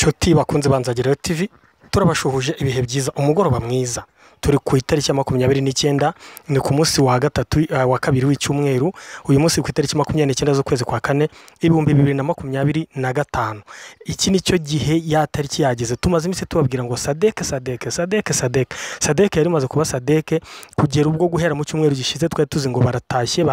Nshuti bakunze Banzagerayo TV, turabashuhuje ibihe byiza, umugoroba mwiza. Turi ku itariki ya 29 ni ku munsi wa gatatu wa kabiri w'icyumweru. Uyu munsi ku itariki 29 z'ukwezi kwa kane 2025. Iki nicyo gihe ya tariki yageze. Tumaze iminsi tubabwira ngo Sadek yari maze kuba Sadek kugera ubwo guhera mu cyumweru gishize twari tuzi ngo baratashye,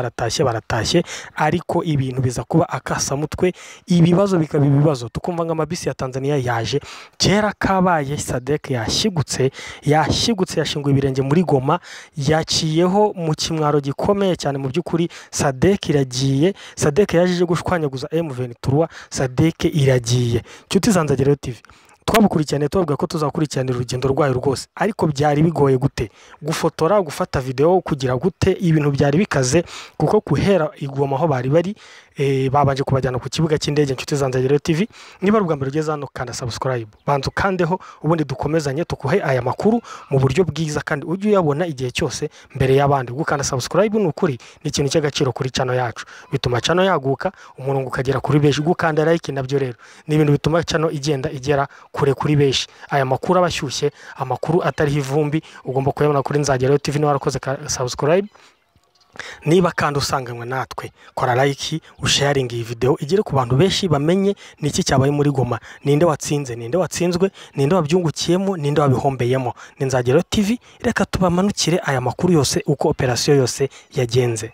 ariko ibintu biza kuba akasamutwe, ibibazo bikaba ibibazo. Tukumva ngo amabisi ya Tanzania yaje, kera kabaye Sadek yashyigutse yashingwa ibirenge muri Goma, yaciyeho mu kimwaro gikomeye cyane. Mu by'ukuri Sadek iragiye, Sadek yaje gushwanyaguza M23, Sadek iragiye. Nshuti Zanzagerayo TV, twabukurikirane tuvuga ko tuzakurikirana urugendo rwayo rwose, ariko byari bigoye gute gufotora, gufata video, kugira gute, ibintu byari bikaze, kuko kuhera Igoma aho bari babanje kubajyana ku kibuga cy'indege. Nshuti Zanzagerayo TV, niba rugamba rugeze hano kanda subscribe, bantu kandeho, ubundi dukomezanye tukuhe aya makuru mu buryo bwiza kandi ujye uyabona igihe cyose mbere y'abandi. Gukanda subscribe ni ukuri ni ikintu cy'agaciro kuri channel yacu, bituma channel yaguka, umurongo ukagera kuri benshi. Gukanda like nabyo rero ni ibintu bituma channel igera kure kuri benshi. Aya makuru abashyushye, amakuru atari ivumbi, ugomba kuyabona kuri Nzagerayo TV. Niba warakoze subscribe, niba kandi usanganywe natwe, kora like, usharing iyi video igere ku bantu benshi, bamenye niki cyabaye muri Goma, ninde watsinze, ninde watsinzwe, ninde wabyungukiyemo, ninde wabihombeyemo. Ni Nzagerayo TV, reka tubamanukire aya makuru yose uko operation yose yagenze.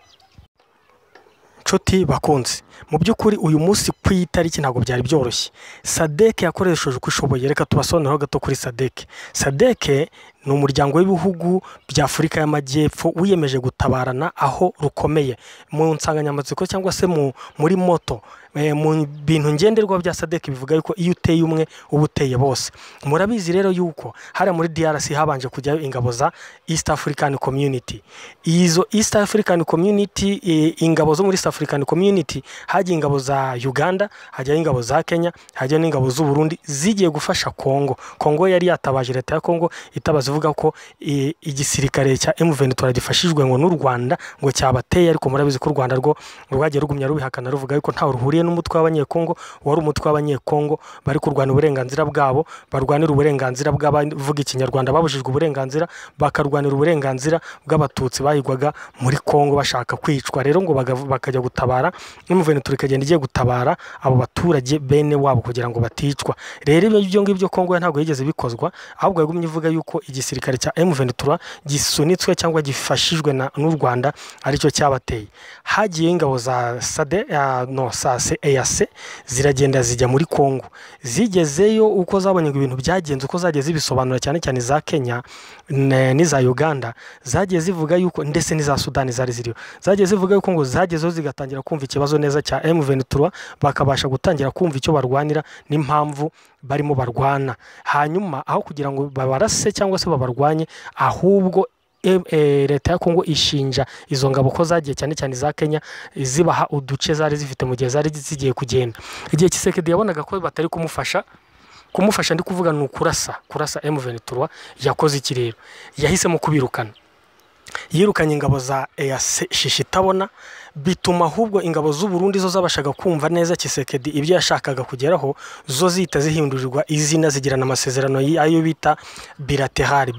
Nshuti bakunze, mu by'ukuri uyu munsi ku itariki ntabwo byari byoroshye. Sadek yakoresheje uko ishoboye. Reka tubasobanurire gato kuri Sadek. Sadek ni umuryango w'ibihugu bya Afurika y'Amajyepfo wiyemeje gutabarana aho rukomeye. Mu nsanganyamatsiko cyangwa se muri moto, mu bintu ngenderwa bya Sadek bivuga yuko iyo uteye umwe uba uteye bose. Murabizi rero yuko hari muri DRC habanje kujyayo ingabo za East African Community. Izo East African Community, ingabo zo muri East African Community, hagiye ingabo za Uganda, hagiye ingabo za Kenya, hagiye n'ingabo z'u Burundi zigiye gufasha Kongo yari yatabaje leta ya Kongo, itabaza vuga ko igisirikare cya M23 gifashijwe ngo n'u Rwanda ngo cyabateye. Ariko murabizi ko u Rwanda rwo rwagiye rugumya rubihakana, ruvuga yuko nta ruhuriye n'umutwe w'abanyekongo, wari umutwe w'abanyekongo bari kurwana uburenganzira bwabo, barwanira uburenganzira bw'abavuga ikinyarwanda, babujijwe uburenganzira, bakarwanira uburenganzira bw'abatutsi bahigwaga muri Kongo bashaka kwicwa. Rero ngo bakajya gutabara, M23 ikagenda igiye gutabara abo baturage bene wabo kugira ngo baticwa. Rero ibyo ngibyo Kongo ntabwo yigeze bikozwa, ahubwo yagumye ivuga yuko igisirikare cya M23 gisunitswe cyangwa gifashijwe n'u Rwanda aricyo cyabateye. Hagiye ingabo za EAC ziragenda zijya muri Kongo. Zigezeyo uko zabonye ibintu byagenze, uko zagiye zibisobanura, cyane cyane za Kenya n'iza Uganda, zagiye zivuga yuko, ndetse n'iza Sudani zari ziriyo, zagiye zivuga yuko ngo zagezeho zigatangira kumva ikibazo neza cya M23, bakabasha gutangira kumva icyo barwanira n'impamvu barimo barwana. Hanyuma aho kugira ngo babarase cyangwa se babarwanye, ahubwo leta ya Kongo ishinja izo ngabo ko zagiye cyane cyane za Kenya zibaha uduce zari zifite mu gihe zari zigiye kugenda. Igihe Tshisekedi yabonaga ko batari kumufasha, ndi kuvuga ni kurasa M23, yakoze iki rero? Yahisemo kubirukana. Yirukanye ingabo za EAC shishitabona, bituma ahubwo ingabo z'u Burundi zo zabashaga kumva neza Tshisekedi ibyo yashakaga kugeraho, zo zita zihindurirwa izina, zigirana amasezerano ayo bita bilateral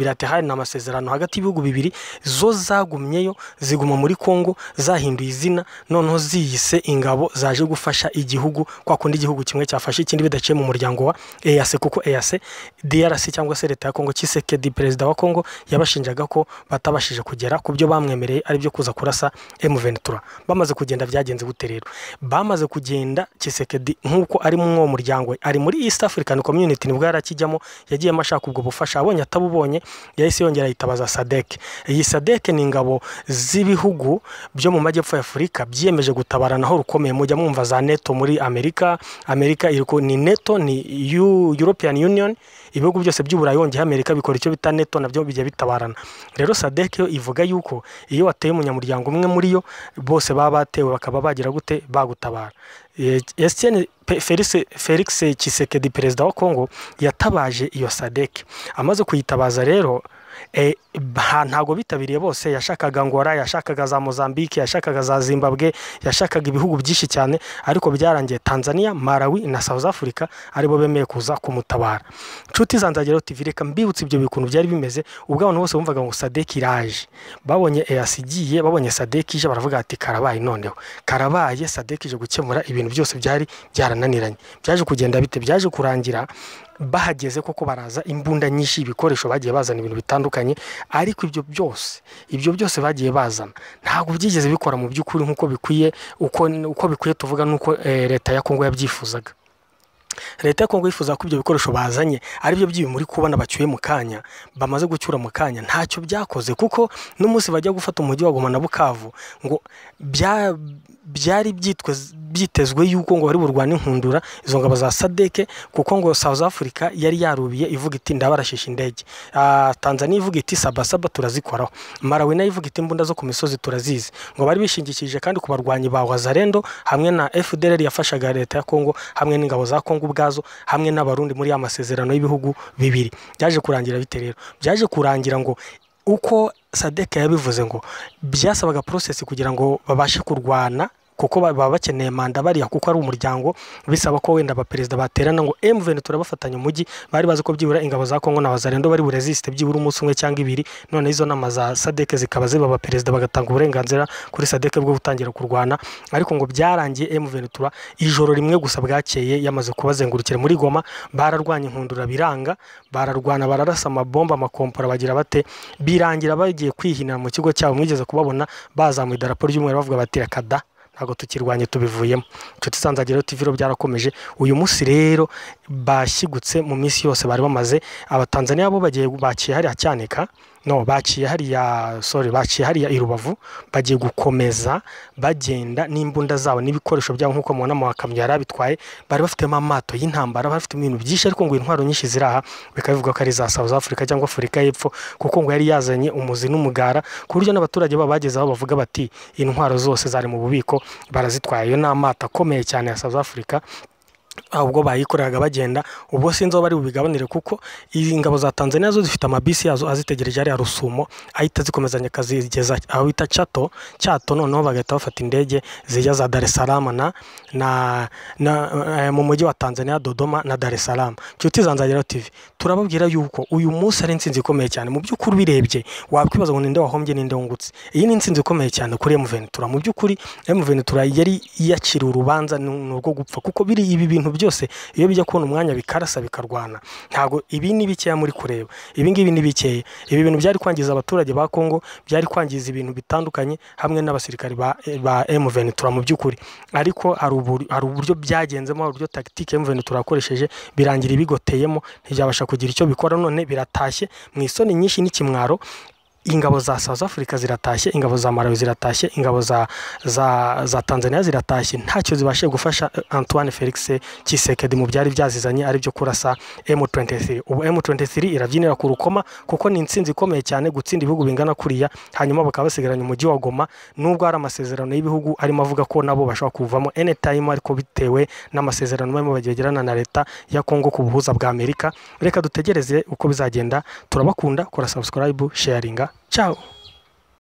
ni amasezerano hagati y'ibihugu bibiri. Zo zagumyeyo, ziguma muri Kongo, zahinduye izina, noneho ziyise ingabo zaje gufasha igihugu, kwa kundi igihugu kimwe cyafashe ikindi bidaciye mu muryango wa EAC, kuko EAC DRC cyangwa se leta ya Kongo, Tshisekedi perezida wa Kongo yabashinjaga ko batabashije kugera ku byo bamwemereye, ari byo kuza kurasa M23. Bamaze kugenda byagenze gute rero? Bamaze kugenda, Tshisekedi nkuko ari mu muryango, ari muri East African Community, nibwo yarakijyamo, yagiye amashaka ubwo bufasha, abonye atabubonye, yahise yongera yitabaza Sadek. Iyi Sadek ni ingabo z'ibihugu byo mu majyepfo ya Afurika byiyemeje gutabarana aho rukomeye. Mujya mwumva za NATO muri Amerika iriko ni NATO, ni European Union, ibihugu byose by'Uburayi yongeye Amerika bikora icyo bita NATO, nabyo bijya bitabarana. Rero Sadek yo ivuga yuko iyo wateye umunyamuryango umwe muri yo, bose baba batewe bakaba bagira gute, bagutabara. Felix Tshisekedi perezida wa Kongo yatabaje iyo Sadek. Amaze kuyitabaza rero, ntago bitabiriye bose, yashakaga Angola, yashakaga za Mozambique, yashakaga za Zimbabwe, yashakaga ibihugu byinshi cyane, ariko byarangiye Tanzania, Malawi na South Africa aribo bemeye kuza kumutabara. Nshuti zanzagera TV, reka mbibutse ibyo bikuntu byari bimeze ubwo abantu bose bumvaga ngo SADC iraje, babonye EAC igiye, babonye SADC ije, baravuga ati karabaye, noneho karabaye, SADC ije gukemura ibintu byose byari byarananiranye. Byaje kugenda bite? Byaje kurangira bahageze koko baraza imbunda nyinshi, ibikoresho bagiye bazana ibintu bitandukanye, ariko ibyo byose bagiye bazana ntabwo byigeze bikora mu by'ukuri nk'uko bikwiye, uko bikwiye tuvuga nuko leta ya Kongo yabyifuzaga. Leta ya Kongo yifuza ko ibyo bikoresho bazanye ari byo by'ibi muri kubona bacyuye mu kanya, bamaze gucyura mu kanya, ntacyo byakoze, kuko n'umunsi bajya gufata umujyi wa Goma na Bukavu ngo byari byitezwe yuko ngo bari burwane inkundura izo ngabo za SADC, kuko ngo South Africa yari yarubiye ivuga iti ndabarashisha indege, Tanzania ivuga iti sabasaba turazikoraho, Malawi nayo ivuga iti imbunda zo ku misozi turazizi, ngo bari bishingikije kandi ku barwanyi ba Wazalendo hamwe na FDLR yafashaga leta ya Kongo hamwe n'ingabo za Kongo ubwazo hamwe n'abarundi muri ya masezerano y'ibihugu bibiri. Byaje kurangira bite rero? Byaje kurangira ngo uko SADC yabivuze ngo byasabaga process kugira ngo babashe kurwana, kuko baba bakeneye manda bariya, kuko ari umuryango, bisaba ko wenda abaperezida baterana ngo M23 turabafatanya umujyi. Bari bazi ko byibura ingabo za Kongo na Wazalendo bari buresiste byibura umunsi umwe cyangwa ibiri, none izo nama za SADC zikaba ziba abaperezida bagatanga uburenganzira kuri SADC bwo gutangira kurwana. Ariko ngo byarangiye M23 ijoro rimwe gusa bwakeye yamaze kubazengurukira muri Goma, bararwanya inkundura biranga, bararwana, bararasa amabomba, amakompora, bagira bate, birangira bagiye kwihinira mu kigo cyabo. Mwigeze kubabona bazamuye idarapo ry'umweru bavuga bati rakada ntago tukirwanye tubivuyemo. Nshuti zanzagera TV byarakomeje. Uyu munsi rero bashyigutse mu minsi yose bari bamaze, abatanzania bo bagiye baciye hari acyaneka, baciye hariya i Rubavu, bagiye gukomeza bagenda n'imbunda zabo n'ibikoresho byabo nk'uko mubona mu makamyo yari abitwaye. Bari bafitemo amato y'intambara, bafite ibintu byinshi, ariko ngo intwaro nyinshi ziraha bikavuga ko ari za South Africa cyangwa Afurika y'Epfo, kuko ngo yari yazanye umuzi n'umugara, ku buryo n'abaturage baba bageze aho bavuga bati intwaro zose zari mu bubiko barazitwaye. Yo n'amato akomeye cyane ya South Africa, ubwo bayikoreraga bagenda. Ubwo sinzo bari bubigabanire, kuko ingabo za Tanzania zo zifite amabisi yazo azitegereje ari Rusumo, ahita zikomezanya kazigeza aho bita Cyato, noneho bagahita bafata indege zijya za Dar es Salaam na mu mujyi wa Tanzania Dodoma na Dar es Salaam. Nshuti zanzagera TV turababwira yuko uyu munsi ari insinzi ikomeye cyane. Mu by'ukuri birebye wakwibaza ngo ninde wahombye ninde wungutse. Iyi ni insinzi ikomeye cyane kuri M23. Mu by'ukuri M23 yari yakira urubanza n'urwo gupfa, kuko biri ibi bintu byose iyo bijya kubona umwanya bikarasa bikarwana, ntago ibi ni bikeya muri kureba. Ibi ngibi ni bikeya, ibi bintu byari kwangiza abaturage ba Kongo, byari kwangiza ibintu bitandukanye hamwe n'abasirikari ba M23 mu by'ukuri. Ariko hari uburyo byagenzemo, hari uburyo tactique M23 yakoresheje, birangira ibigoteyemo, ntibyabasha kugira icyo bikora. None biratashye mu isoni nyinshi n'ikimwaro. Ingabo za South Africa ziratashye, ingabo za Malawi ziratashye, ingabo za Tanzania ziratashye, ntacyo zibashe gufasha Antoine Felix Tshisekedi mu byari byazizanye ari byo kurasa M23. Ubu M23 irabyinira ku rukoma, kuko ni insinzi ikomeye cyane gutsinda ibihugu bingana kuriya, hanyuma bakaba basigaranye umujyi wa Goma, nubwo ari amasezerano y'ibihugu arimo avuga ko nabo bashobora kuvamo anytime, ariko bitewe n'amasezerano barimo bagirana na leta ya Kongo ku buhuza bwa Amerika. Reka dutegereze uko bizagenda. Turabakunda, kora subscribe, sharinga. Ciao.